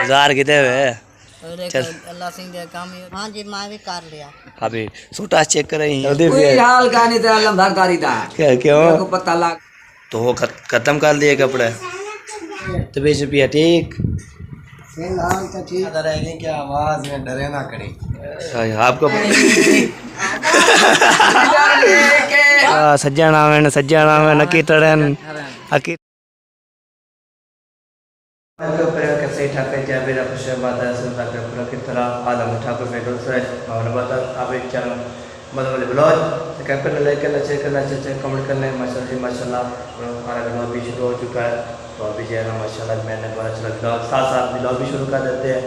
Jar कितने हुए? चल अल्लाह सिंह दे काम ही। हां जी मैं भी कर लिया अभी सूटा चेक कर रही है कोई हाल का नहीं तेरा लंबाकारी दा क्या क्यों को पता लग तो वो खत्म कर दिए कपड़े तो 20 रुपया ठीक फिलहाल तो ठीक रहेगी क्या आवाज में डरे ना करें आपको सज्जा नाम है नकी टरन अकी कैसे ठाकर जाबिर खुशाबाद की तरह आलम ठाकुर फेडल से मानवता आप एक चैनल मतलब वाले ब्लॉग सब्सक्राइब करना लाइक करना शेयर करना कमेंट करना माशाल्लाह हमारा ब्लॉग भी शुरू हो चुका है तो अभी जो है ना माशाल्लाह मैंने बहुत अच्छा लगा साथ साथ ब्लॉग भी शुरू कर देते हैं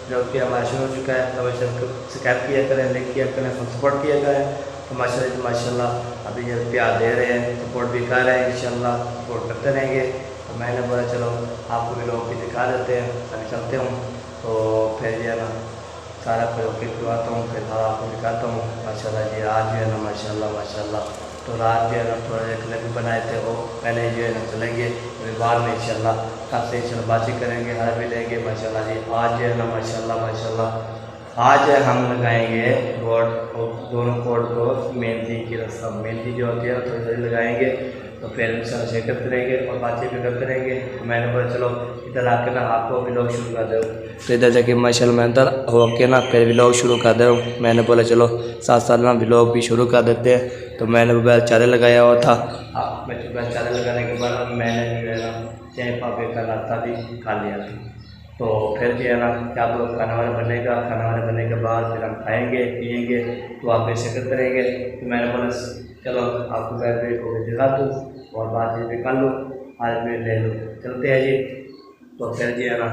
ब्लॉग भी हमारा शुरू हो चुका है तो सब्सक्राइब किया करें लाइक किया करें सपोर्ट किया करें तो माशाल्लाह अभी ये प्यार दे रहे हैं सपोर्ट भी कर रहे हैं इंशाल्लाह सपोर्ट करते रहेंगे तो मैंने बोला चलो आपको भी लोग भी दिखा देते हैं अभी चलते हूँ तो फिर जो है ना सारा फिर ओके करवाता हूँ फिर सारा आपको दिखाता हूँ माशाल्लाह जी आज जो है ना माशाल्लाह तो रात जो है ना थोड़ा एक क्लिप बनाए थे वो पहले जो है ना चलेंगे फिर बाद में इंशाल्लाह कब से इंशाल्लाह बातचीत करेंगे हर भी लेंगे माशाल्लाह जी आज जो है ना माशाल्लाह आज हम लगाएंगे बोर्ड और दोनों कोड को मेहंदी की रस्म मेहंदी जो होती है थोड़ी थोड़ी लगाएंगे तो फिर इंशाल्लाह शेयर करते रहेंगे और बातचीत भी करते रहेंगे तो मैंने बोला चलो इधर आके ना आपको व्लॉग शुरू कर दो तो इधर जाके माशाल्लाह मैं अंदर होके ना फिर व्लॉग शुरू कर दो मैंने बोला चलो साथ साथ ना व्लॉग भी शुरू कर देते हैं तो मैंने मोबाइल चार्जर लगाया हुआ था मैं मोबाइल चार्जर लगाने के बाद मैंने जो है ना चाय पापे का नाश्ता भी खा लिया था तो फिर जो है ना क्या लोग खाना वाना बनेगा खाना वाना बनने के बाद फिर हम खाएँगे पिएँगे तो आप ऐसे करते रहेंगे तो मैंने बोला चलो आपको बैटरी को दिखा दूँ और बात भी कर लूँ आज भी ले लूँ चलते हैं जी तो फिर जो है ना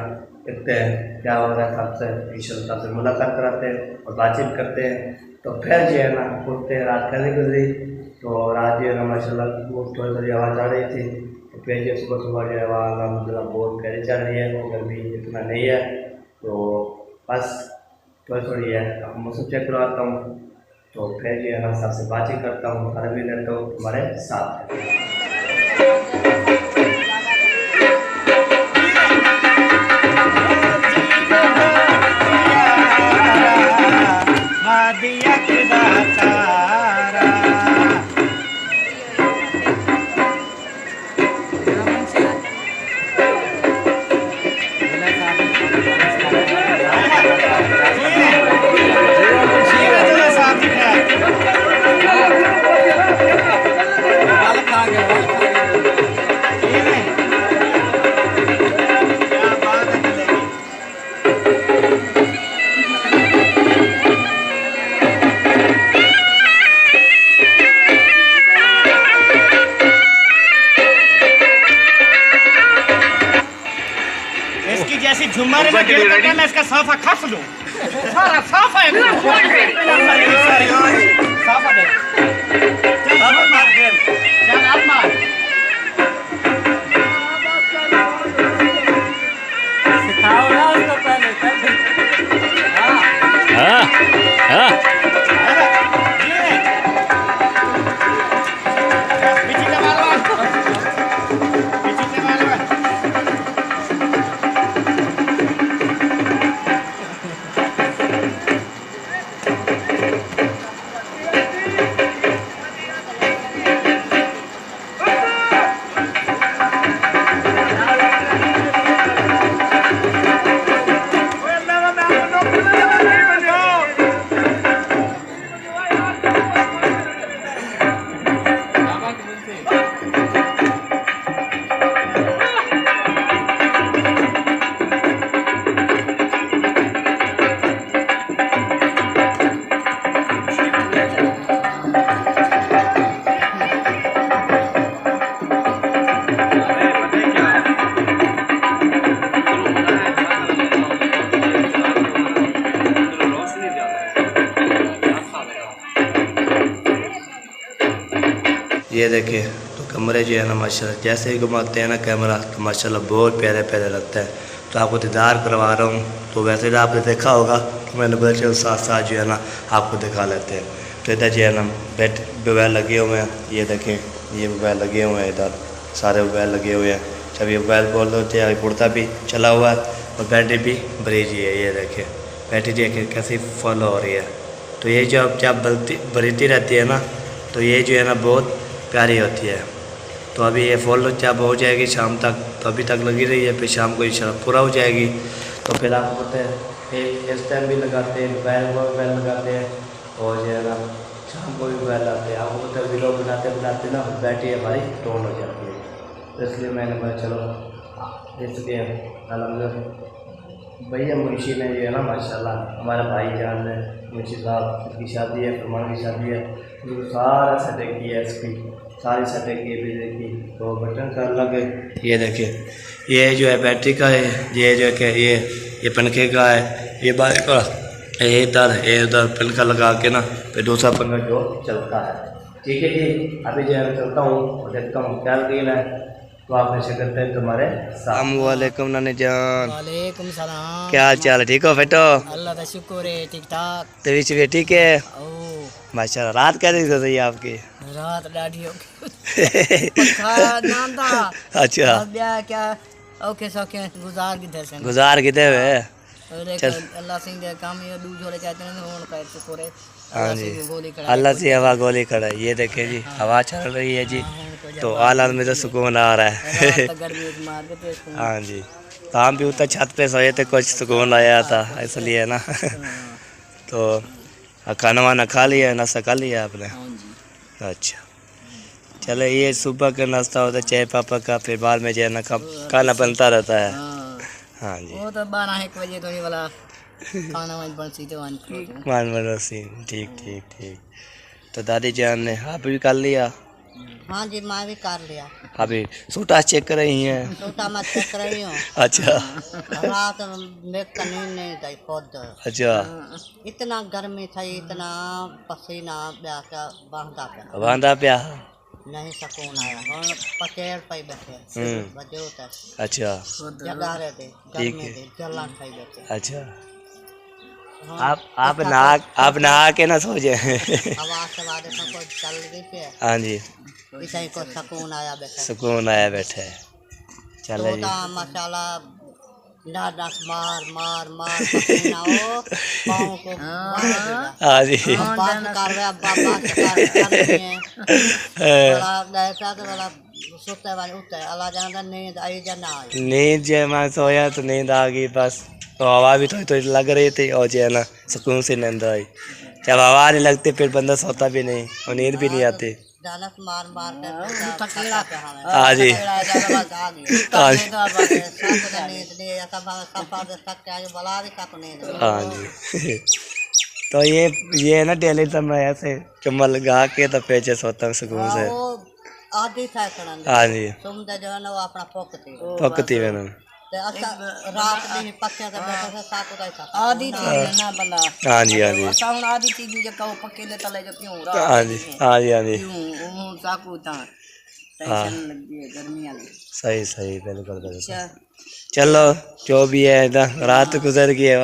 देखते हैं क्या हो रहा है सबसे इंशाल्लाह से मुलाकात कराते हैं और बातचीत करते हैं तो फिर जो है ना उठते हैं रात करने गुजरी तो रात जो है ना माशाल्लाह वो थोड़ी थोड़ी आवाज़ आ रही थी तो फिर जो सुबह जो है आवाज़ मतलब बहुत प्यारी चल रही है वो गर्मी इतना नहीं है तो बस थोड़ी थोड़ी है मौसम चेक करवाता हूँ तो फिर जो है ना सबसे बातचीत करता हूँ घर भी रहता हूँ तुम्हारे साथ जैसी झुमर में दिल करके मैं इसका साफा खस लूं सारा साफा है साफा दे चल अब मार चल अब मार सिखाओ ना उसको पहले हां हां ये देखिए तो कमरे जो है ना माशाल्लाह जैसे ही घुमाते हैं ना कैमरा तो माशाल्लाह बहुत प्यारे प्यारे लगता है तो आपको दीदार करवा रहा हूँ तो वैसे भी आपने देखा होगा तो मैंने बोला चलो साथ साथ जो है ना आपको दिखा लेते हैं तो इधर जो है ना बेड मोबाइल लगे हुए हैं ये देखें ये मोबाइल लगे हुए हैं इधर सारे मोबाइल लगे हुए हैं जब ये मोबाइल बोल होते हैं अभी कुर्ता भी चला हुआ है और बैटरी भी भरी जी है। ये देखिए बैटरी देखिए कैसी फुल हो रही है। तो ये जो जब भरती रहती है ना तो ये जो है ना बहुत प्यारी होती है। तो अभी ये फुल जब हो जाएगी शाम तक, तो अभी तक लगी रही है, फिर शाम को इंशाल्लाह पूरा हो जाएगी। तो फिर आपको पता है इस टाइम भी लगाते हैं, दोपहर को बैल लगाते हैं और जो है ना शाम को भी बैल आते हैं। आपको पता है वीडियो बनाते बनाते ना बैटरी हमारी टोन हो जाती है। तो इसलिए मैंने कहा चलो इसलिए अलहमदुलिल्लाह भैया मुंशी ने जो है ना माशाल्लाह हमारा भाई जान है मुंशी साहब, इसकी शादी है, फरमान की शादी है, उनको सारा सेटिंग किया है, इसकी सारी सेटिंग की बिजली की। तो बटन कर लगे ये देखिए ये जो है बैटरी का है, ये जो है कि ये पंखे का है, ये बाइक का ये इधर पंखा लगा के ना फिर दूसरा पंखा जो चलता है। ठीक है जी, अभी जो है मैं चलता हूँ और देखता हूँ क्या दिन है। तो आप ऐसे करते हैं तुम्हारे अस्सलामुअलैकुम नानी जान, वालेकुम सलाम। क्या हाल चाल है? ठीक हो बेटो? अल्लाह का शुक्र है, ठीक ठाक। तबीयत ठीक है? ओ माशाल्लाह। रात कैसी गुजर रही है आपकी? रात डाढ़ी हो गई पक्का नाम था। अच्छा अब क्या ओके सौके गुजार किधर से गुजार कितने हुए? चल अल्लाह सिंह दे काम ये दूध वाले चाहते हैं होन का शुक्र है। हाँ जी, अल्लाह से हवा गोली खड़ा है। ये देखिए जी हवा चल रही है जी, तो आलम में तो सुकून आ रहा है। हाँ जी, तो हम भी उतर छत पे सोए थे, कुछ सुकून आया था इसलिए ना। तो खाना वाना खा लिया, नाश्ता कर लिया आपने? अच्छा चलो, ये सुबह का नाश्ता होता है चाय पापा का, फिर बाद में जो है ना खाना बनता रहता है। हाँ जी, वो तो 12-1 बजे तो नहीं वाला खाना वान बनसी तो मान मनोसी। ठीक ठीक ठीक। तो दादी जान ने आप भी कर लिया? हाँ जी, मैं भी कर लिया। अभी सूटा चेक कर रही हैं? छोटा मैं चेक कर रही हूँ। अच्छा रात में नींद नहीं गई खुद। अच्छा, इतना गर्मी था, इतना पसीना बांधा प्या नहीं सकून आया। और पचेड़ पे बैठे बजे होता अच्छा जगा रहे थे, गर्मी थी, जलन खाई बैठे। अच्छा, आप नहा के ना सो जाए। आवाज से बाद को चल गई पे। हाँ जी, इसे को सुकून आया बैठे, सुकून आया बैठे। चलो जी, माशाल्लाह डांस मार मार मार पसीना हो पाँव को। हाँ जी, बात कर रहे बड़ा ऐसा तो बड़ा सोते वाले उठते अल्लाह जानता नींद आई या ना आई। नींद जो मैं सोया तो नींद आ गई बस, तो हवा भी थोड़ी थोड़ी लग रही थी और जो है ना सुकून से नींद आई। जब हवा नहीं लगती फिर बंदा सोता भी नहीं और नींद भी नहीं आती। जानस मार मार के हाँ जी, हाँ जी। तो ये ना डेली तो मैं ऐसे चुम्मा लगा के तो पेचे सोता हूँ सुकून से। आदि था हाँ जी, तुम तो जो है ना वो अपना पकती मैंने। रात में पक्के से बैठे से साथ उठाई था आदि चीज ना बंदा। हाँ जी, हाँ जी, साउंड आदि चीज जो कहो पक्के ले तले जो क्यों रात हाँ जी, हाँ जी, हाँ जी, क्यों साकू ता टेंशन लगती है गर्मी वाली। सही सही, बिल्कुल बिल्कुल। चलो जो भी है इधर रात गुजर गई है,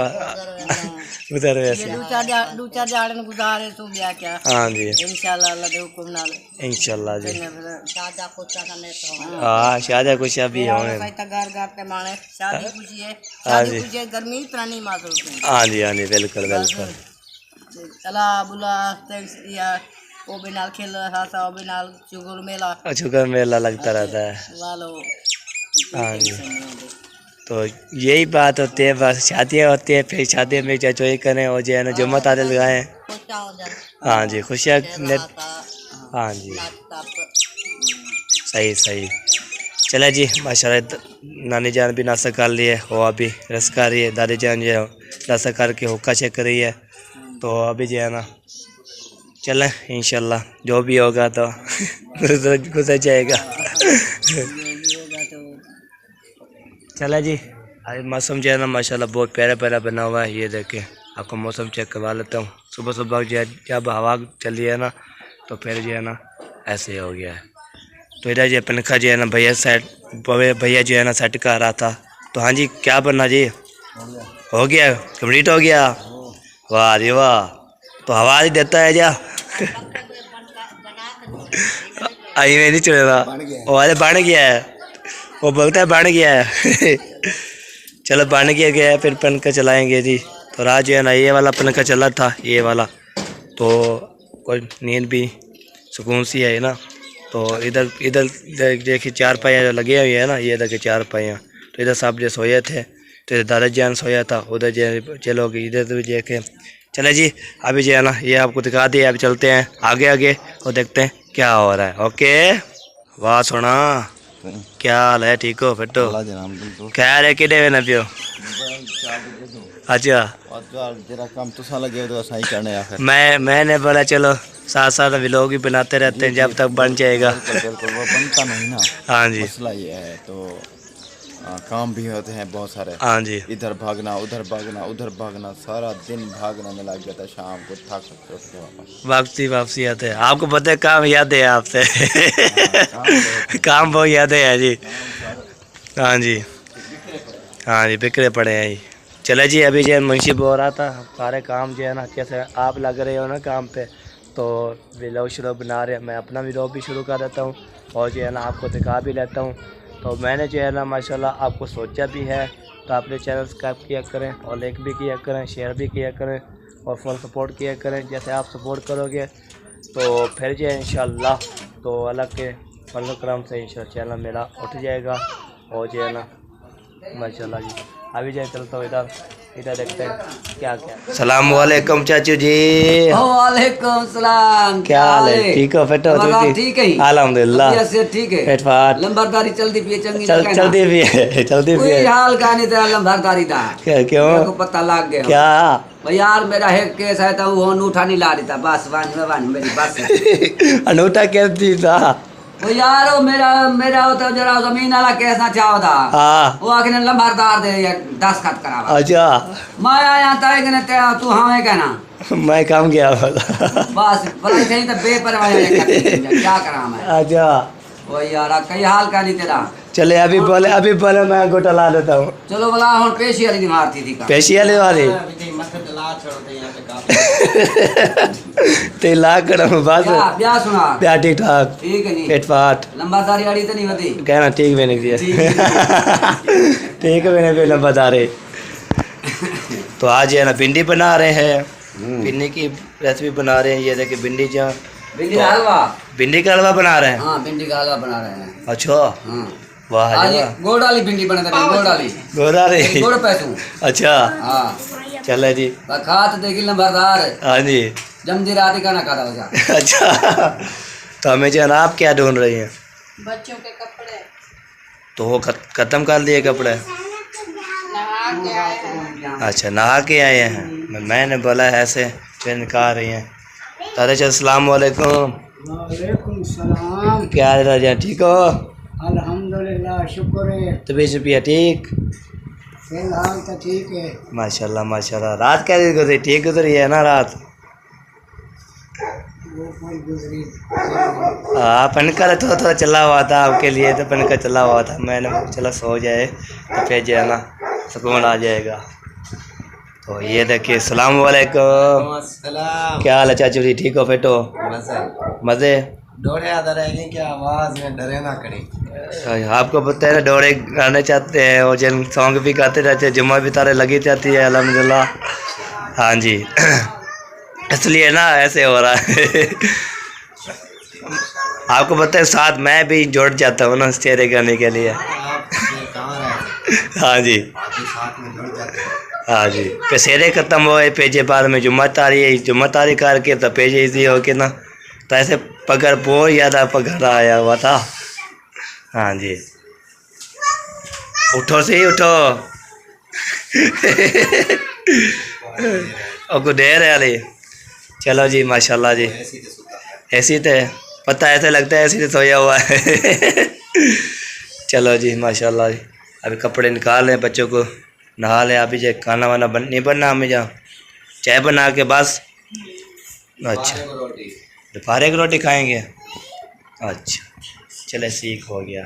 गुजर ये वैसे। दो चार जाड़न गुजारे तो ब्याह क्या। हाँ जी, इंशाल्लाह अल्लाह दे हुक्म नाल इंशाल्लाह जी। शादा को चाहने तो हाँ शादी कुछ अभी होने। गार गार के माने शादी खुशी है, हाँ शादी जी, खुशी है, गर्मी इतना नहीं महसूस होती। हाँ जी, हाँ जी, बिल्कुल बिल्कुल। चला बुला या वो भी नाल खेल रहा था, वो भी नाल चुगल मेला शुगर मेला लगता रहता है। वालो। हाँ जी, तो यही बात होती है, बस शादियाँ होती है, फिर शादी में जो करें और जो है ना जुम्मा तारे लगाएं। हाँ जी, खुशियाँ। हाँ जी, सही सही। चले जी, माशाल्लाह नानी जान भी नाश्ता कर लिए, वो अभी रस कर रही है, दादी जान जो है नाश्ता करके हुक्का चेक कर रही है। तो अभी जो है ना चलें इंशाल्लाह जो भी होगा तो गुजर जाएगा। चला जी, आज मौसम जो है ना माशाल्लाह बहुत प्यारा प्यारा बना हुआ है। ये देखें, आपको मौसम चेक करवा लेता हूँ। सुबह सुबह जब हवा चली है ना तो फिर जो है ना ऐसे ही हो गया है। तो इधर जो पंखा जो है ना भैया जो है ना सेट कर रहा था। तो हाँ जी, क्या बनना जी? हो गया, कंप्लीट हो गया। वाह जी वाह, तो हवा ही देता है जा। आई में नहीं चलेगा, वो अरे बन गया है, वो बोलता है बन गया है। चलो बन गया है, फिर पंखा चलाएंगे जी। तो रात जो है ना ये वाला पंखा चला था, ये वाला, तो कोई नींद भी सुकून सी है ना। तो इधर इधर देखिए 4 पाइयाँ लगे हुए हैं ना, ये इधर के 4 पाइयाँ। तो इधर साहब जो सोए थे, तो इधर दादा जान सोया था, उधर जो चलो इधर भी देखे। चले जी अभी जो है ना ये आपको दिखा दिया, अभी चलते हैं आगे आगे और देखते हैं क्या हो रहा है। ओके, वाह सोना, क्या हाल है, ठीक हो? फिर तो खैर है कि ना पियो। अच्छा काम तो साला लगे तो सही करने या फिर मैंने बोला चलो साथ साथ व्लॉग भी बनाते रहते हैं जब तक बन जाएगा। बिल्कुल वो बनता नहीं ना। हाँ जी, मसला ये है। तो काम भी होते हैं बहुत सारे। हाँ जी, इधर भागना उधर भागना उधर भागना, सारा दिन भागने में लग जाता है। शाम को थक के वापस वापसी आते हैं। आपको पता है काम याद है आपसे काम बहुत याद है जी। हाँ जी, हाँ जी, बिखरे पड़े हैं जी। चले जी अभी जो मुंशी बोल रहा था सारे काम जो है ना, कैसे आप लग रहे हो ना काम पे, तो व्लॉग शुरू बना रहे हैं। मैं अपना व्लॉग भी शुरू कर देता हूँ और जो है ना आपको दिखा भी लेता हूँ। तो मैंने जो है ना माशाल्लाह आपको सोचा भी है, तो अपने चैनल सब्सक्राइब किया करें और लाइक भी किया करें, शेयर भी किया करें और फुल सपोर्ट किया करें। जैसे आप सपोर्ट करोगे तो फिर जो है इंशाल्लाह तो अल्लाह के फजल करम से इंशाल्लाह चैनल मेरा उठ जाएगा और जो है ना माशाल्लाह जी। अभी जाए चलता हूँ इधर देखते हैं क्या क्या। सलाम वालेकुम चाचू जी। वालेकुम सलाम। क्या हाल है, ठीक हो? फिट हो? ठीक है अल्हम्दुलिल्लाह, ठीक है। फिट फाट लंबरदारी चलती पी चंगी चलती भी है, चलती भी है। कोई हाल का नहीं था लंबरदारी दा। क्यों? मेरे को पता लग गया क्या भाई यार, मेरा एक केस है तो वो अनूठा नहीं ला रही था। बस वान मेरी बस है। अनूठा केस दी था वो यार वो मेरा वो तो जरा जमीन वाला केस ना चाहो था। हाँ, वो आखिर लंबरदार दे या 10 खत करावा। अच्छा मैं आया था कि तू हाँ कहना मैं काम गया बस बड़ा सही तो बेपरवाह क्या करा मैं। अच्छा वो यार कई हाल का नहीं तेरा। चले अभी बोले मैं गोटा ला देता हूँ। चलो बोला हम पेशी वाली नहीं मारती थी का। पेशी वाले वाले ते ला कर बस ब्याह सुना ब्याह ठीक ठाक ठीक है नहीं पेट फाट लंबादारी वाली तो नहीं होती कहना ठीक मैंने दिया ठीक है मैंने भी लंबा रहे। तो आज है ना भिंडी बना रहे हैं, भिंडी की रेसिपी बना रहे हैं। ये देखिए भिंडी जहाँ भिंडी का हलवा, भिंडी का हलवा बना रहे हैं। हाँ भिंडी का हलवा बना रहे हैं। अच्छा हाँ वाह आज गोड़ वाली भिंडी बना था। गोड़ वाली गोरा रे गोड़ पैसू। अच्छा हाँ चले जी। खात देखी लंबरदार हाँ जी जमदी रात का ना खाता हो जा। अच्छा तो हमें जो है ना आप क्या ढूंढ रही हैं? बच्चों के कपड़े तो वो खत्म कर दिए कपड़े? नहा के आए हैं। अच्छा नहा के आए हैं। मैंने बोला ऐसे फिर निकाल रही हैं। दादा जी अस्सलाम वालेकुम। वालेकुम सलाम। क्या हाल है? ठीक हो? अल्हम्दुलिल्लाह शुक्र है। तबीयत शबीयत ठीक? फिलहाल तो ठीक है। माशाल्लाह माशाल्लाह। रात कैसे गुजरी? ठीक गुजरी है ना रात? वो कोई गुजरी हाँ पंखा थोड़ा चला हुआ था आपके लिए, तो पंखा चला हुआ था। मैंने चला सो जाए तो फिर जो है ना सुकून आ जाएगा। तो ये देखिए सलाम वालेकुम। क्या हाल है चाचू जी, ठीक हो? फिट हो? मज़े डोरे आधा रहेंगे क्या आवाज़ में डरे ना करें। आपको पता है ना डोरे गाने चाहते हैं और जन सॉन्ग भी गाते रहते हैं, जुम्मा भी तारे लगी जाती है अल्हम्दुलिल्लाह। हाँ जी इसलिए ना ऐसे हो रहा है आपको पता है साथ मैं भी जुड़ जाता हूँ ना चेहरे गाने के लिए। हाँ जी हाँ जी पेशेरे ख़त्म हुए पेजे बाद में जुम्मा तारी करके तो पेजे इजी हो के ना, तो ऐसे पकड़ बहुत ज़्यादा पकड़ आया हुआ था। हाँ जी उठो से ही उठो और को देर है अली। चलो जी माशाल्लाह जी। ऐसी तो पता ऐसे लगता है ऐसी तो सोया हुआ है चलो जी माशाल्लाह जी। अभी कपड़े निकाल लें, बच्चों को नहा लें। अभी जो खाना वाना नहीं बनना हमें, जहाँ चाय बना के बस। अच्छा दोपहर की रोटी खाएंगे? अच्छा चले सीख हो गया।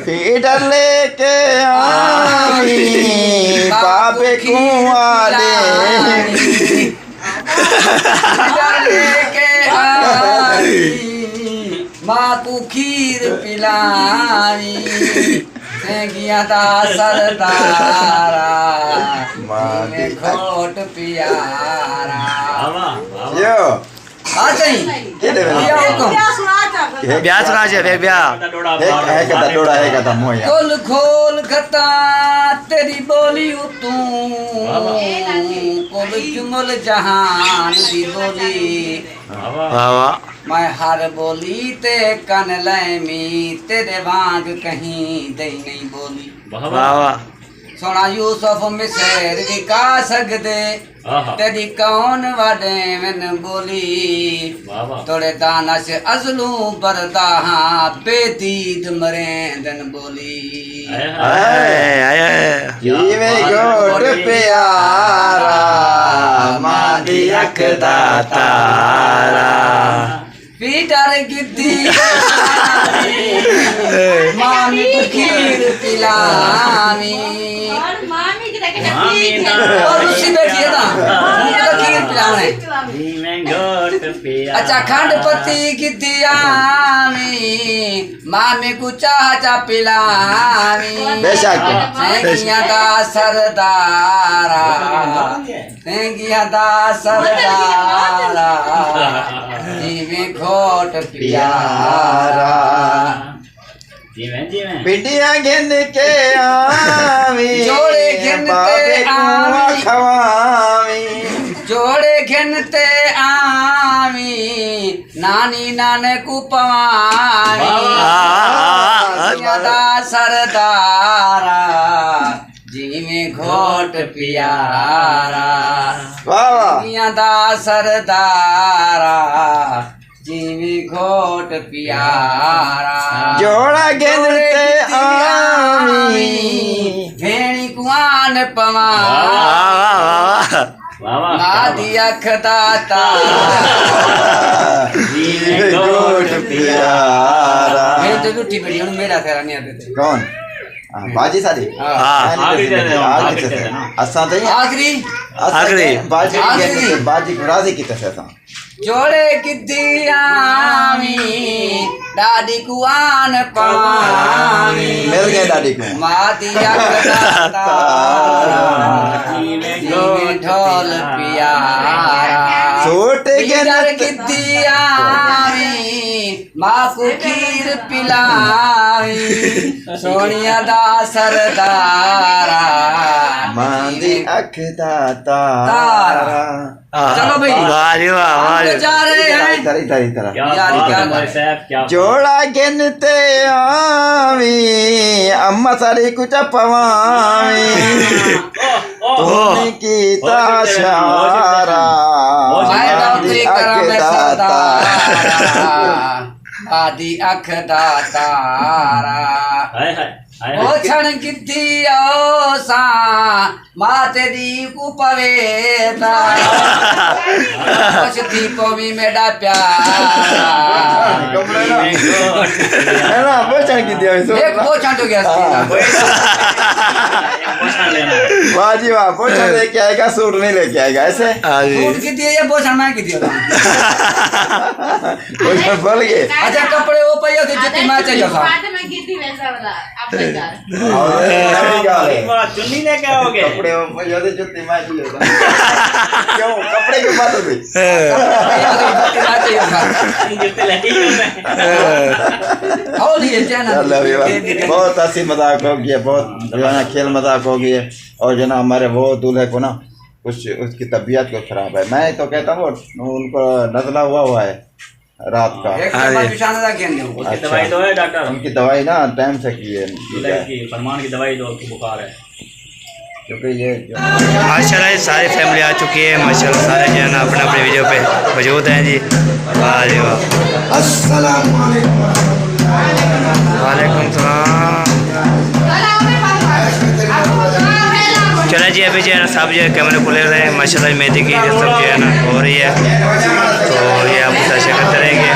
पीटर लेके आई बाबे कुआले माँ को खीर पिलावी सेंगिया दा सरदारा में खोट प्यारा यो हाँ सही केदे क्या हुक्म ब्याह सुना जे ब्याह है कदा डोड़ा है कदा मोया खोल खोल खता तेरी बोली तू कोल जुमल जहान दी बोली वाह वाह मैं हर बोली ते कन लैमी तेरे वांग कहीं दई नहीं बोली वाह वाह सोना यूसुफ मिसर विका सकदे तेरी कौन वाडे मन बोली तोड़े दानश अजलू बरदा हाँ बेदीद मरेंदन बोली जीवे गोट प्यारा मादी अख दा तारा पीटर गिद्दी मामी को खीर पिलावी और उसी बैठी है ना उनका खीर पिलाने अच्छा खंड पति गिद्दी आमी मामी को चाचा पिलावी बेशक सेंगिया दा सरदारा सेंगिया दा सरदारा जीवे खोट प्यारा पिटिया गिन के आवी जोड़े गिनते आवी खवावी जोड़े गिनते आवी नानी नाने को पवावी दा सरदारा जीवे घोट प्यारा वाह दा सरदारा जीवी घोट प्यारा जोड़ा गिनते आवी भेणी कुआन पवा आदि अख दाता गोट प्यारा मैं तो रूठी बड़ी हूं मेरा तेरा नहीं आते थे कौन बाजी सारी असा तो आखिरी बाजी राजी की तरह जोड़े किदियामी दादी कुआन पामी मिल गए दादी को मादी अखदाता जीवे ढोल प्यारा छोट इधर किदियामी माँ को खीर पिलाई सोनिया दा सरदारा मादी अख दाता चलो भाई जा रहे हैं जोड़ा गिनते आवी अम्मा सारी कुछ पवावी तुमने की ताशारा आदि अख दातारा ओ क्षण किद्धि सा माते दी कुपवेता पछती पवी मेरा प्यारा है ना पोछण की दिया एक पोछण तो गया वाह जी वाह पोछण लेके आएगा सूट नहीं लेके आएगा ऐसे सूट की दिए या पोछण मैं की दिया पोछण बोल गए अच्छा कपड़े वो पहिया थे जुत्ती मैं चाहिए था चुन्नी लेके आओगे कपड़े यदि जुत्ती मैं चाहिए क्यों कपड़े की बात होती बहुत हंसी मजाक हो गया बहुत जो है ना खेल मजाक हो गया और जो ना हमारे वो दूल्हे को ना कुछ उसकी तबीयत को खराब है मैं तो कहता हूँ उनको नजला हुआ है रात का दवाई दो है डॉक्टर उनकी दवाई ना टाइम से की है फरमान की दवाई दो बुखार है क्योंकि ये माशाल्लाह सारी फैमिली आ चुकी है माशाल्लाह सारे जो है ना अपने अपने वीडियो पे मौजूद हैं जी वाह जी वाह अस्सलाम वालेकुम सलाम चला जी अभी जो है ना सब जो है कैमरे खुले रहे हैं माशाल्लाह मेहंदी की जो सब जो है ना हो रही है तो ये आप मुताशा करते रहेंगे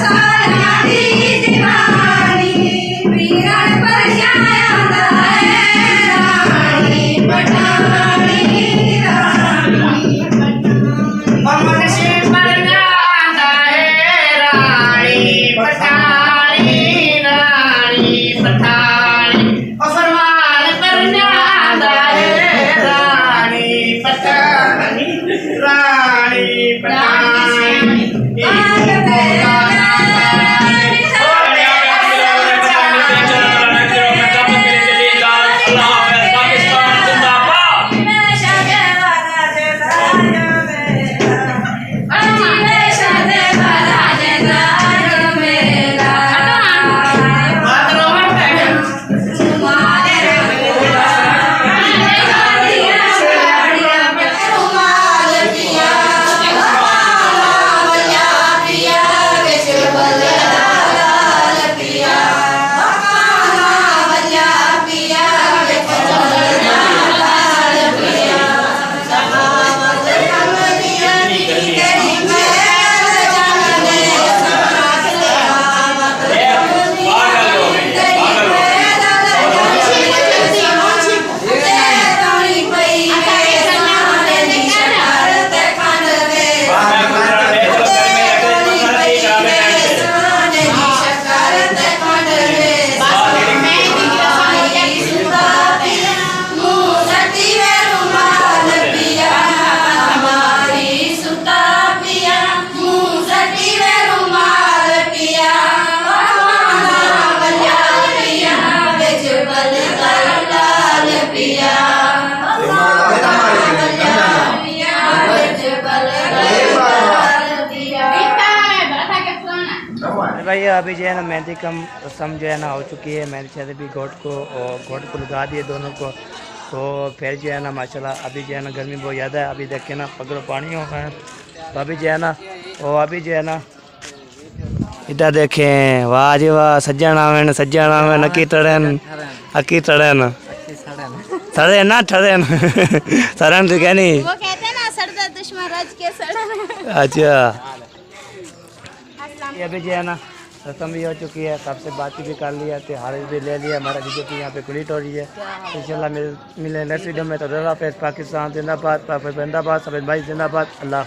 पटानी भाई अभी जो है ना मेहंदी कम रस्म जो है ना हो चुकी है। मेहंदी शादी भी घोट को लगा दिए दोनों को। तो फिर जो है ना माशाल्लाह अभी जो है ना गर्मी बहुत ज़्यादा है। अभी देखे ना पगड़ो पानी हो गया है। तो अभी जो है ना अभी जो है ना इधर देखें, वाह जी वाह, सज्जन में नकी टड़न अकी टड़न सड़े ना ठड़न सड़न तो क्या नहीं, वो कहते हैं ना सरदा दुश्मन राज के सड़न। अच्छा ये अभी जो है ना रस्म भी हो चुकी है, सबसे बात भी कर लिया, त्योहार भी ले लिया। हमारा बीजेपी यहाँ पे कंप्लीट हो रही है। इंशाल्लाह मिले नेक्स्ट वीडियो में। तो पाकिस्तान जिंदाबाद, जिंदाबाद, सब भाई जिंदाबाद। अल्लाह।